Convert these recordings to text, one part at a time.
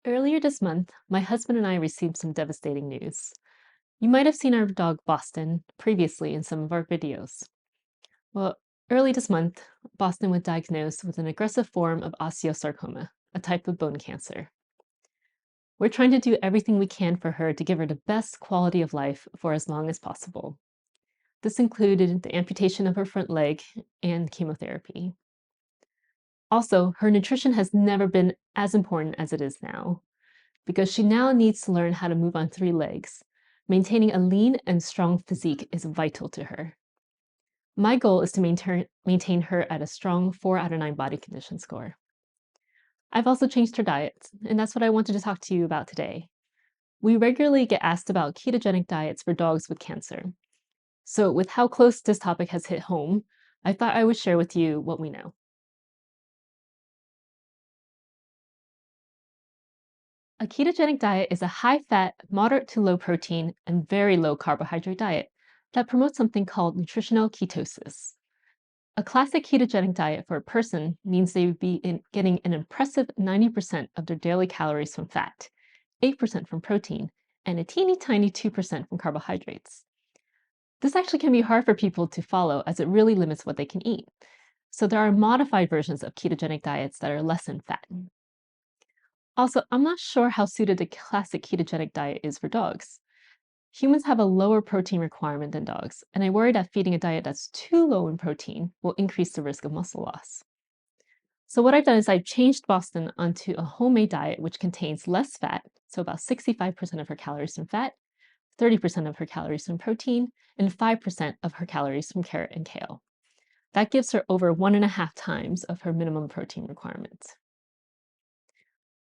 Earlier this month, my husband and I received some devastating news. You might have seen our dog Boston previously in some of our videos. Well, early this month, Boston was diagnosed with an aggressive form of osteosarcoma, a type of bone cancer. We're trying to do everything we can for her to give her the best quality of life for as long as possible. This included the amputation of her front leg and chemotherapy. Also, her nutrition has never been as important as it is now, because she now needs to learn how to move on three legs. Maintaining a lean and strong physique is vital to her. My goal is to maintain her at a strong 4 out of 9 body condition score. I've also changed her diet, and that's what I wanted to talk to you about today. We regularly get asked about ketogenic diets for dogs with cancer. So, with how close this topic has hit home, I thought I would share with you what we know. A ketogenic diet is a high fat, moderate to low protein, and very low carbohydrate diet that promotes something called nutritional ketosis. A classic ketogenic diet for a person means they would be getting an impressive 90% of their daily calories from fat, 8% from protein, and a teeny tiny 2% from carbohydrates. This actually can be hard for people to follow as it really limits what they can eat. So there are modified versions of ketogenic diets that are less in fat. Also, I'm not sure how suited the classic ketogenic diet is for dogs. Humans have a lower protein requirement than dogs, and I worry that feeding a diet that's too low in protein will increase the risk of muscle loss. So, what I've done is I've changed Boston onto a homemade diet which contains less fat, so about 65% of her calories from fat, 30% of her calories from protein, and 5% of her calories from carrot and kale. That gives her over 1.5 times of her minimum protein requirement.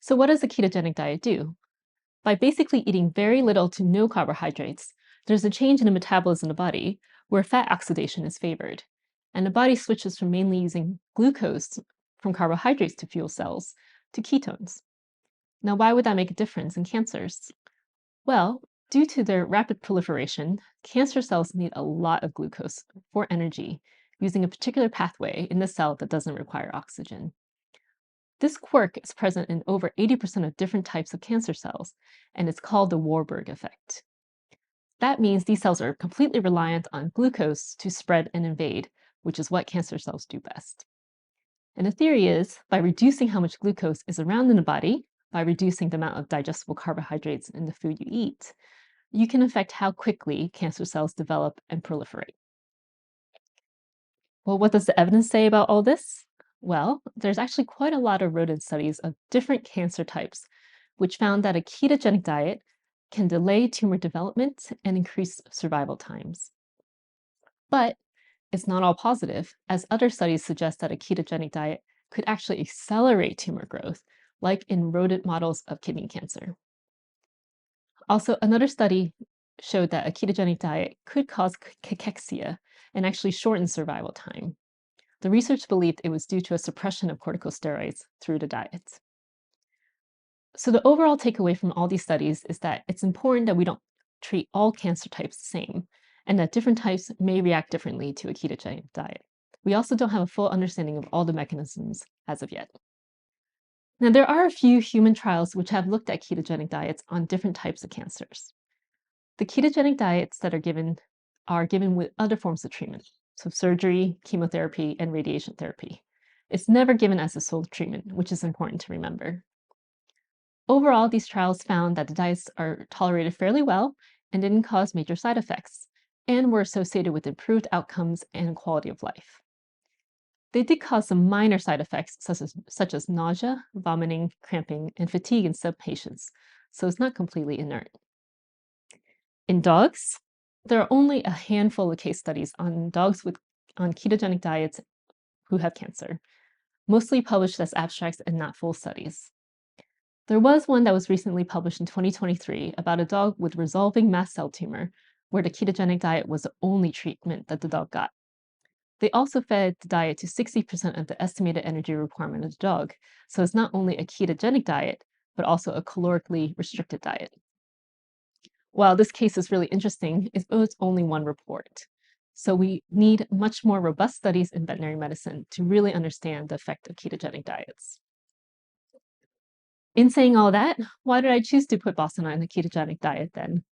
So, what does a ketogenic diet do? By basically eating very little to no carbohydrates, there's a change in the metabolism of the body where fat oxidation is favored, and the body switches from mainly using glucose from carbohydrates to fuel cells to ketones. Now, why would that make a difference in cancers? Well, due to their rapid proliferation, cancer cells need a lot of glucose for energy using a particular pathway in the cell that doesn't require oxygen. This quirk is present in over 80% of different types of cancer cells, and it's called the Warburg effect. That means these cells are completely reliant on glucose to spread and invade, which is what cancer cells do best. And the theory is by reducing how much glucose is around in the body, by reducing the amount of digestible carbohydrates in the food you eat, you can affect how quickly cancer cells develop and proliferate. Well, what does the evidence say about all this? Well, there's actually quite a lot of rodent studies of different cancer types, which found that a ketogenic diet can delay tumor development and increase survival times. But it's not all positive, as other studies suggest that a ketogenic diet could actually accelerate tumor growth, like in rodent models of kidney cancer. Also, another study showed that a ketogenic diet could cause cachexia and actually shorten survival time. The research believed it was due to a suppression of corticosteroids through the diet. So, the overall takeaway from all these studies is that it's important that we don't treat all cancer types the same, and that different types may react differently to a ketogenic diet. We also don't have a full understanding of all the mechanisms as of yet. Now, there are a few human trials which have looked at ketogenic diets on different types of cancers. The ketogenic diets that are given with other forms of treatment, so surgery, chemotherapy, and radiation therapy. It's never given as a sole treatment, which is important to remember. Overall, these trials found that the diets are tolerated fairly well and didn't cause major side effects, and were associated with improved outcomes and quality of life. They did cause some minor side effects, such as nausea, vomiting, cramping, and fatigue in some patients, so it's not completely inert. In dogs, there are only a handful of case studies on dogs on ketogenic diets who have cancer, mostly published as abstracts and not full studies. There was one that was recently published in 2023 about a dog with resolving mast cell tumor, where the ketogenic diet was the only treatment that the dog got. They also fed the diet to 60% of the estimated energy requirement of the dog, so it's not only a ketogenic diet, but also a calorically restricted diet. While this case is really interesting, it was only one report. So we need much more robust studies in veterinary medicine to really understand the effect of ketogenic diets. In saying all that, why did I choose to put Boston on a ketogenic diet then?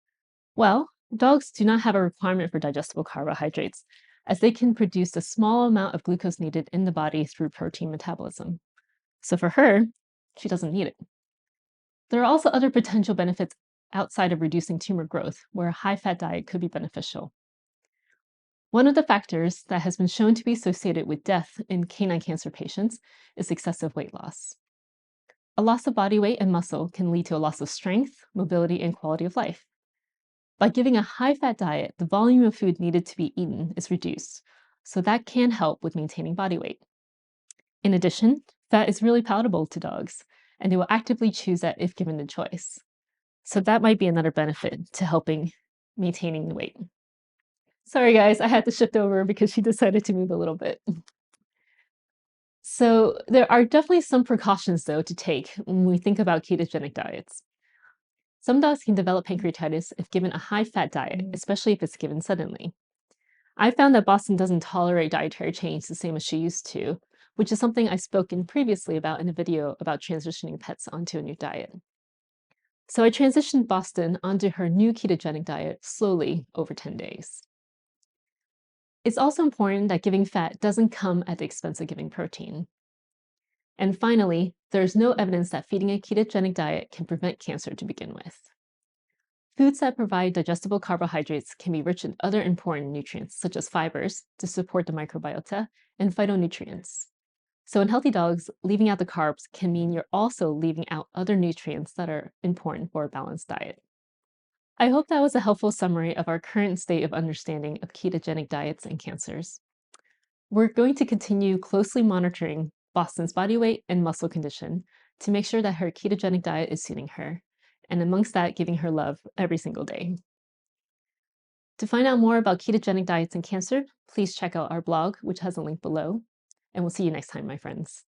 Well, dogs do not have a requirement for digestible carbohydrates, as they can produce a small amount of glucose needed in the body through protein metabolism. So for her, she doesn't need it. There are also other potential benefits outside of reducing tumor growth, where a high fat diet could be beneficial. One of the factors that has been shown to be associated with death in canine cancer patients is excessive weight loss. A loss of body weight and muscle can lead to a loss of strength, mobility, and quality of life. By giving a high fat diet, the volume of food needed to be eaten is reduced, so that can help with maintaining body weight. In addition, fat is really palatable to dogs, and they will actively choose that if given the choice. So that might be another benefit to helping maintaining the weight. Sorry, guys, I had to shift over because she decided to move a little bit. So there are definitely some precautions, though, to take when we think about ketogenic diets. Some dogs can develop pancreatitis if given a high-fat diet, especially if it's given suddenly. I found that Boston doesn't tolerate dietary change the same as she used to, which is something I've spoken previously about in a video about transitioning pets onto a new diet. So I transitioned Boston onto her new ketogenic diet slowly over 10 days. It's also important that giving fat doesn't come at the expense of giving protein. And finally, there's no evidence that feeding a ketogenic diet can prevent cancer to begin with. Foods that provide digestible carbohydrates can be rich in other important nutrients, such as fibers, to support the microbiota, and phytonutrients. So in healthy dogs, leaving out the carbs can mean you're also leaving out other nutrients that are important for a balanced diet. I hope that was a helpful summary of our current state of understanding of ketogenic diets and cancers. We're going to continue closely monitoring Boston's body weight and muscle condition to make sure that her ketogenic diet is suiting her, and amongst that, giving her love every single day. To find out more about ketogenic diets and cancer, please check out our blog, which has a link below, and we'll see you next time, my friends.